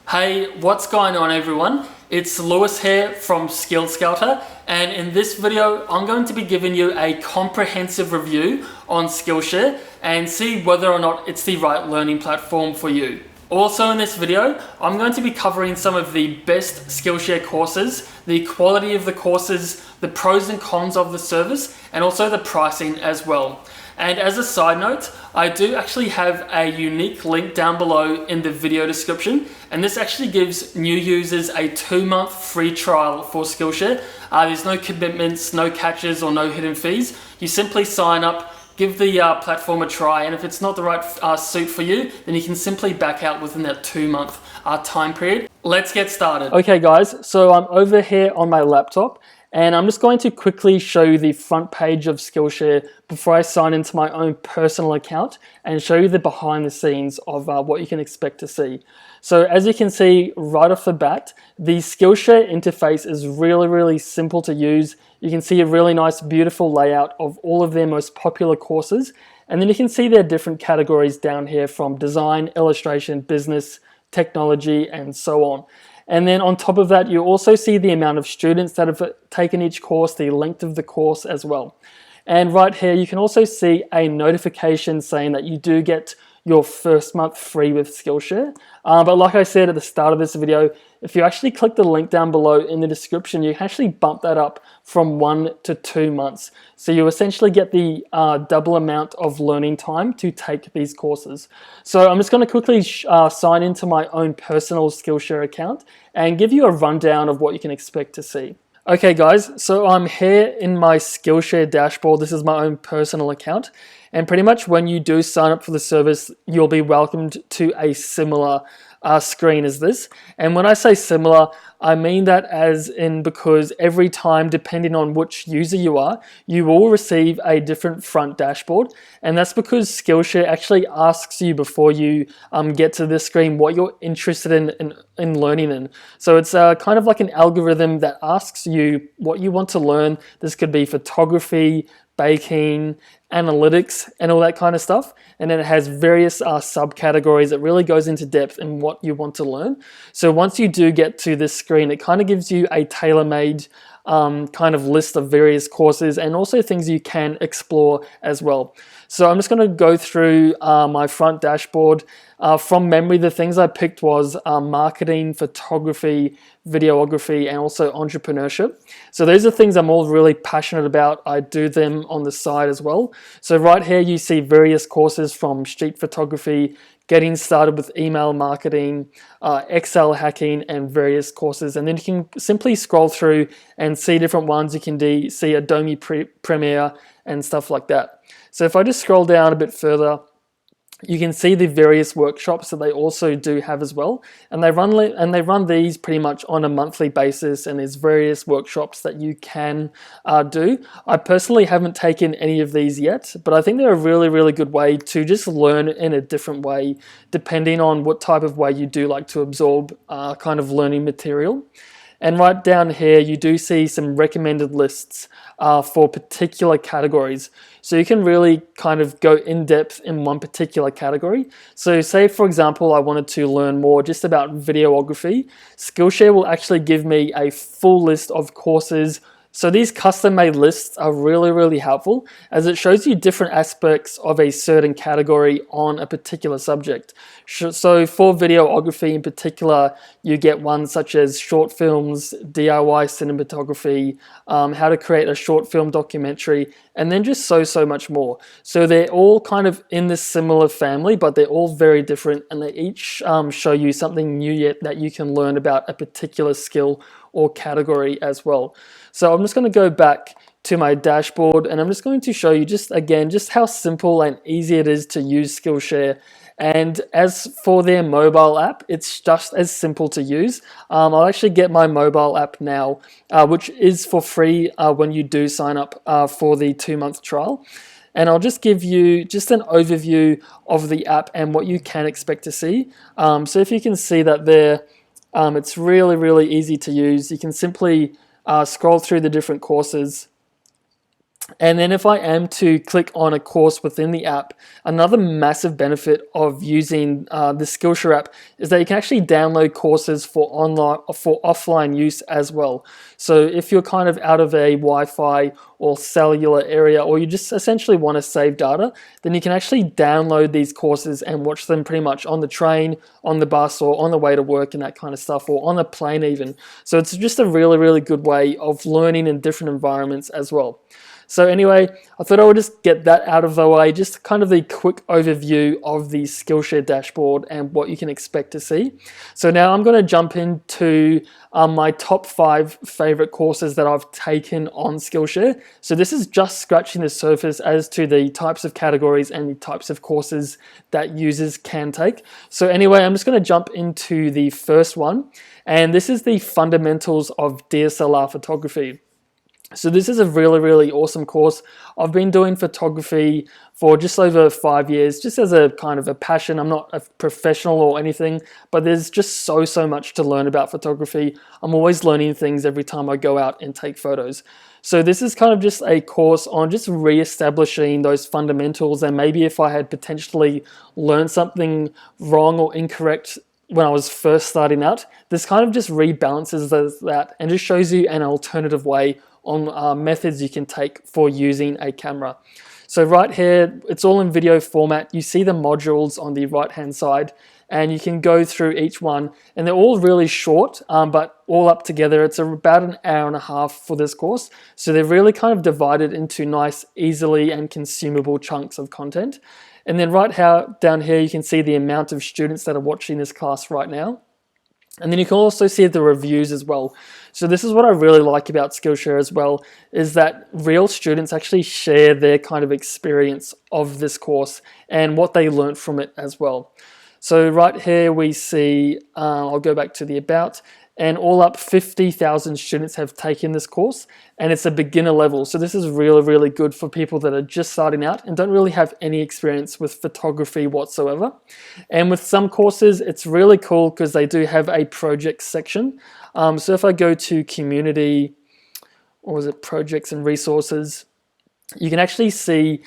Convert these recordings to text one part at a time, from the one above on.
Hey, what's going on everyone? It's Lewis here from Skillshare, and in this video I'm going to be giving you a comprehensive review on Skillshare and see whether or not it's the right learning platform for you. Also in this video, I'm going to be covering some of the best Skillshare courses, the quality of the courses, the pros and cons of the service, and also the pricing as well. And as a side note, I do actually have a unique link down below in the video description, and this actually gives new users a 2-month free trial for Skillshare. There's no commitments, no catches, or no hidden fees. You simply sign up, give the platform a try, and if it's not the right suit for you, then you can simply back out within that 2-month time period. Let's get started. Okay guys, so I'm over here on my laptop, and I'm just going to quickly show you the front page of Skillshare before I sign into my own personal account and show you the behind the scenes of what you can expect to see. So as you can see right off the bat, the Skillshare interface is really simple to use. You can see a really nice, beautiful layout of all of their most popular courses. And then you can see their different categories down here from design, illustration, business, technology, and so on. And then on top of that, you also see the amount of students that have taken each course, the length of the course as well. And right here, you can also see a notification saying that you do get your first month free with Skillshare. But like I said at the start of this video, if you actually click the link down below in the description, you can actually bump that up from 1 to 2 months. So you essentially get the double amount of learning time to take these courses. So I'm just going to quickly sign into my own personal Skillshare account and give you a rundown of what you can expect to see. Okay guys, so I'm here in my Skillshare dashboard. This is my own personal account. And pretty much when you do sign up for the service, you'll be welcomed to a similar screen as this. And when I say similar, I mean that as in because every time, depending on which user you are, you will receive a different front dashboard. And that's because Skillshare actually asks you before you get to this screen what you're interested in learning in. So it's kind of like an algorithm that asks you what you want to learn. This could be photography, baking, analytics, and all that kind of stuff. And then it has various subcategories that really goes into depth in what you want to learn. So once you do get to this screen, it kind of gives you a tailor-made kind of list of various courses and also things you can explore as well. So I'm just going to go through my front dashboard. From memory, the things I picked was marketing, photography, videography, and also entrepreneurship. So those are things I'm all really passionate about. I do them on the side as well. So right here you see various courses from street photography, getting started with email marketing, Excel hacking, and various courses. And then you can simply scroll through and see different ones. You can see Adobe Premiere and stuff like that. So if I just scroll down a bit further, you can see the various workshops that they also do have as well, and they run these pretty much on a monthly basis, and there's various workshops that you can do. I personally haven't taken any of these yet, but I think they're a really good way to just learn in a different way, depending on what type of way you do like to absorb kind of learning material. And right down here, you do see some recommended lists for particular categories. So you can really kind of go in depth in one particular category. So say, for example, I wanted to learn more just about videography. Skillshare will actually give me a full list of courses. So these custom-made lists are really helpful, as it shows you different aspects of a certain category on a particular subject. So for videography in particular, you get ones such as short films, DIY cinematography, how to create a short film documentary, and then just so much more. So they're all kind of in this similar family, but they're all very different, and they each show you something new yet that you can learn about a particular skill or category as well. So I'm just going to go back to my dashboard, and I'm just going to show you just how simple and easy it is to use Skillshare. And as for their mobile app, it's just as simple to use. I'll actually get my mobile app now, which is for free when you do sign up for the 2-month trial. And I'll just give you just an overview of the app and what you can expect to see. So if you can see that there, it's really easy to use. You can simply scroll through the different courses, And then if I am to click on a course within the app, another massive benefit of using the Skillshare app is that you can actually download courses for offline use as well. So if you're kind of out of a Wi-Fi or cellular area, or you just essentially want to save data, then you can actually download these courses and watch them pretty much on the train, on the bus, or on the way to work and that kind of stuff, or on a plane even. So it's just a really, really good way of learning in different environments as well. So anyway, I thought I would just get that out of the way, just kind of the quick overview of the Skillshare dashboard and what you can expect to see. So now I'm going to jump into my top 5 favorite courses that I've taken on Skillshare. So this is just scratching the surface as to the types of categories and the types of courses that users can take. So anyway, I'm just going to jump into the first one, and this is the fundamentals of DSLR photography. So this is a really, really awesome course. I've been doing photography for just over 5 years, just as a kind of a passion. I'm not a professional or anything, but there's just so much to learn about photography. I'm always learning things every time I go out and take photos. So this is kind of just a course on just re-establishing those fundamentals, and maybe if I had potentially learned something wrong or incorrect when I was first starting out, this kind of just rebalances that and just shows you an alternative way on methods you can take for using a camera. So right here, it's all in video format. You see the modules on the right hand side, and you can go through each one, and they're all really short, but all up together it's about an hour and a half for this course. So they're really kind of divided into nice, easily and consumable chunks of content. And then down here you can see the amount of students that are watching this class right now. And then you can also see the reviews as well. So this is what I really like about Skillshare as well, is that real students actually share their kind of experience of this course and what they learned from it as well. So right here we see, I'll go back to the about, and all up 50,000 students have taken this course, and it's a beginner level. So this is really, really good for people that are just starting out and don't really have any experience with photography whatsoever. And with some courses, it's really cool because they do have a project section. So if I go to community, or was it projects and resources, you can actually see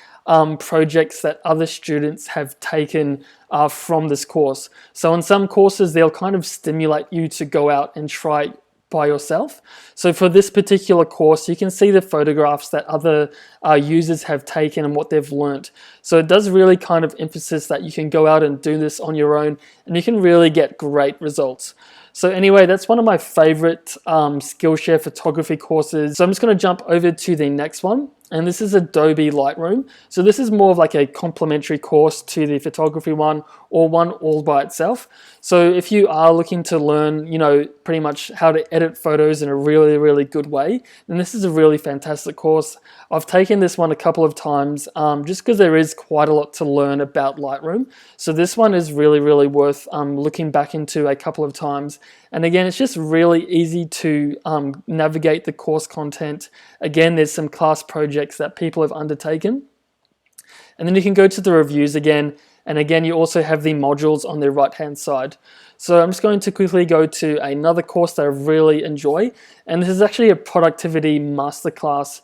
projects that other students have taken from this course. So in some courses, they'll kind of stimulate you to go out and try by yourself. So for this particular course, you can see the photographs that other users have taken and what they've learnt. So it does really kind of emphasis that you can go out and do this on your own, and you can really get great results. So anyway, that's one of my favorite Skillshare photography courses. So I'm just going to jump over to the next one. And this is Adobe Lightroom. So this is more of like a complementary course to the photography one, or one all by itself. So if you are looking to learn, pretty much how to edit photos in a really, really good way, then this is a really fantastic course. I've taken this one a couple of times just because there is quite a lot to learn about Lightroom. So this one is really, really worth looking back into a couple of times. And again, it's just really easy to navigate the course content. Again, there's some class projects that people have undertaken. And then you can go to the reviews again. And again, you also have the modules on the right-hand side. So I'm just going to quickly go to another course that I really enjoy. And this is actually a productivity masterclass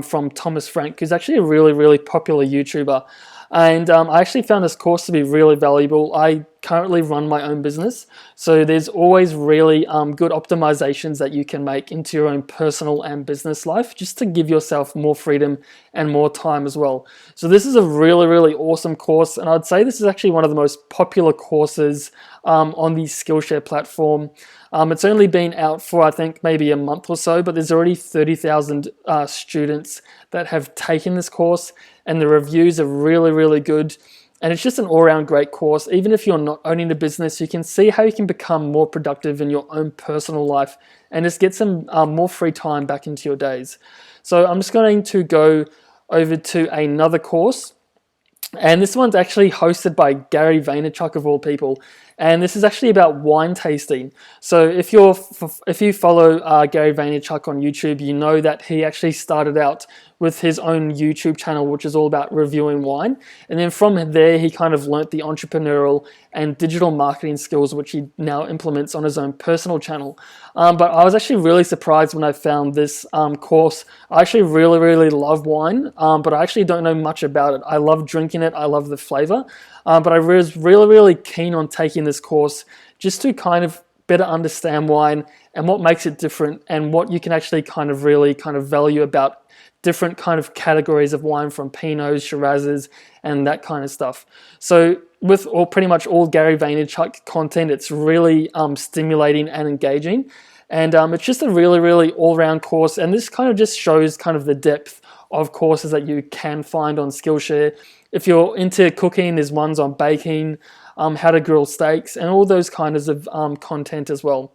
from Thomas Frank, who's actually a really, really popular YouTuber. And I actually found this course to be really valuable. I currently run my own business, so there's always really good optimizations that you can make into your own personal and business life, just to give yourself more freedom and more time as well. So this is a really, really awesome course, and I'd say this is actually one of the most popular courses on the Skillshare platform. It's only been out for, I think, maybe a month or so, but there's already 30,000 students that have taken this course, and the reviews are really, really good. And it's just an all-around great course. Even if you're not owning a business, you can see how you can become more productive in your own personal life and just get some more free time back into your days. So I'm just going to go over to another course. And this one's actually hosted by Gary Vaynerchuk, of all people. and this is actually about wine tasting. So if you follow Gary Vaynerchuk on YouTube, you know that he actually started out with his own YouTube channel, which is all about reviewing wine. And then from there, he kind of learnt the entrepreneurial and digital marketing skills, which he now implements on his own personal channel. But I was actually really surprised when I found this course. I actually really, really love wine, but I actually don't know much about it. I love drinking it. I love the flavor. But I was really, really keen on taking this course just to kind of better understand wine and what makes it different and what you can actually kind of really kind of value about different kind of categories of wine, from Pinots, Shirazes, and that kind of stuff. So with pretty much all Gary Vaynerchuk content, it's really stimulating and engaging. And it's just a really, really all-round course. And this kind of just shows kind of the depth of courses that you can find on Skillshare. If you're into cooking, there's ones on baking, how to grill steaks, and all those kinds of content as well.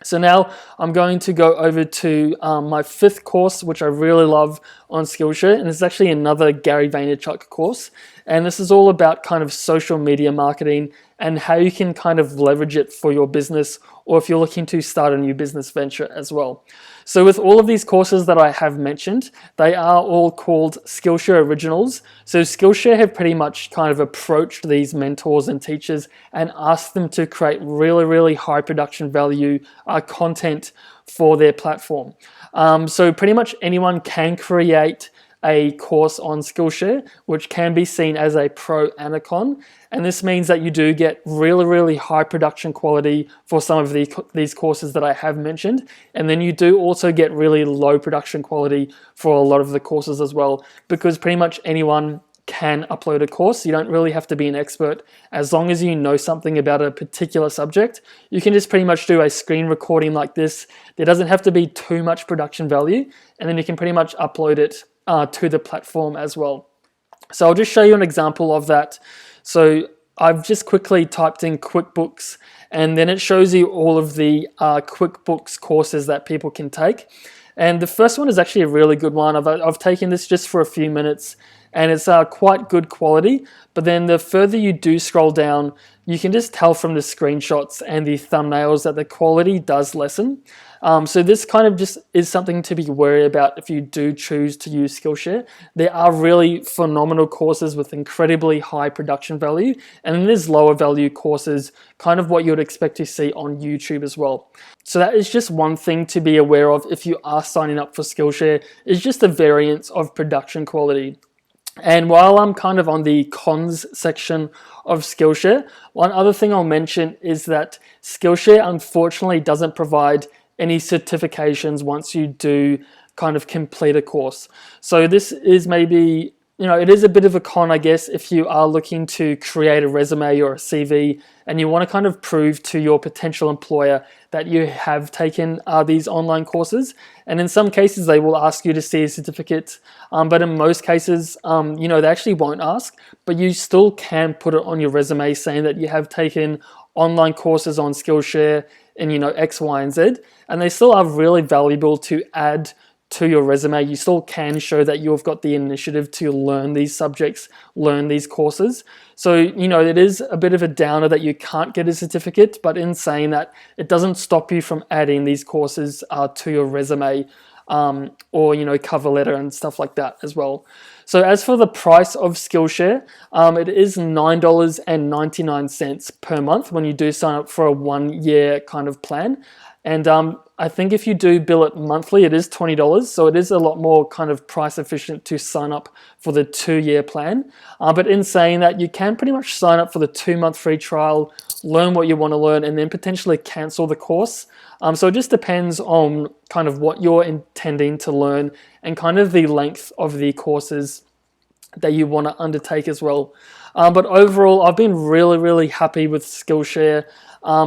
So now I'm going to go over to my 5th course, which I really love on Skillshare, and it's actually another Gary Vaynerchuk course. And this is all about kind of social media marketing and how you can kind of leverage it for your business, or if you're looking to start a new business venture as well. So with all of these courses that I have mentioned, they are all called Skillshare Originals. So Skillshare have pretty much kind of approached these mentors and teachers and asked them to create really, really high production value content for their platform. So pretty much anyone can create a course on Skillshare, which can be seen as a pro and a con. And this means that you do get really, really high production quality for some of these courses that I have mentioned. And then you do also get really low production quality for a lot of the courses as well, because pretty much anyone can upload a course. You don't really have to be an expert. As long as you know something about a particular subject, you can just pretty much do a screen recording like this. There doesn't have to be too much production value, and then you can pretty much upload it to the platform as well. So I'll just show you an example of that. So I've just quickly typed in QuickBooks, and then it shows you all of the QuickBooks courses that people can take. And the first one is actually a really good one. I've taken this just for a few minutes, and it's quite good quality. But then the further you do scroll down, you can just tell from the screenshots and the thumbnails that the quality does lessen. So this kind of just is something to be wary about if you do choose to use Skillshare. There are really phenomenal courses with incredibly high production value, and then there's lower value courses, kind of what you would expect to see on YouTube as well. So that is just one thing to be aware of if you are signing up for Skillshare, is just a variance of production quality. And while I'm kind of on the cons section of Skillshare, one other thing I'll mention is that Skillshare unfortunately doesn't provide any certifications once you do kind of complete a course. So this is maybe, it is a bit of a con, I guess, if you are looking to create a resume or a CV and you want to kind of prove to your potential employer that you have taken these online courses. And in some cases, they will ask you to see a certificate, but in most cases, they actually won't ask, but you still can put it on your resume saying that you have taken online courses on Skillshare in X, Y, and Z, and they still are really valuable to add to your resume. You still can show that you've got the initiative to learn these subjects, learn these courses. So, it is a bit of a downer that you can't get a certificate, but in saying that, it doesn't stop you from adding these courses to your resume or cover letter and stuff like that as well. So as for the price of Skillshare, it is $9.99 per month when you do sign up for a 1-year kind of plan. And I think if you do bill it monthly, it is $20. So it is a lot more kind of price efficient to sign up for the 2-year plan. But in saying that, you can pretty much sign up for the 2-month free trial, learn what you want to learn, and then potentially cancel the course. So it just depends on kind of what you're intending to learn and kind of the length of the courses that you want to undertake as well. But overall, I've been really, really happy with Skillshare.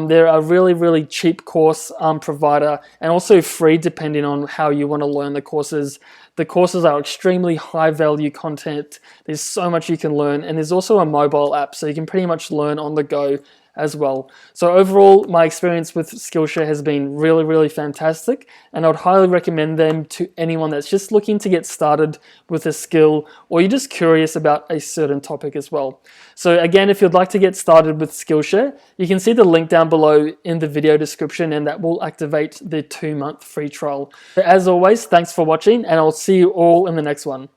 They're a really, really cheap course provider, and also free depending on how you want to learn the courses. The courses are extremely high value content. There's so much you can learn, and there's also a mobile app, so you can pretty much learn on the go as well. So overall, my experience with Skillshare has been really, really fantastic, and I would highly recommend them to anyone that's just looking to get started with a skill, or you're just curious about a certain topic as well. So again, if you'd like to get started with Skillshare, you can see the link down below in the video description, and that will activate the 2-month free trial. As always, thanks for watching, and I'll see you all in the next one.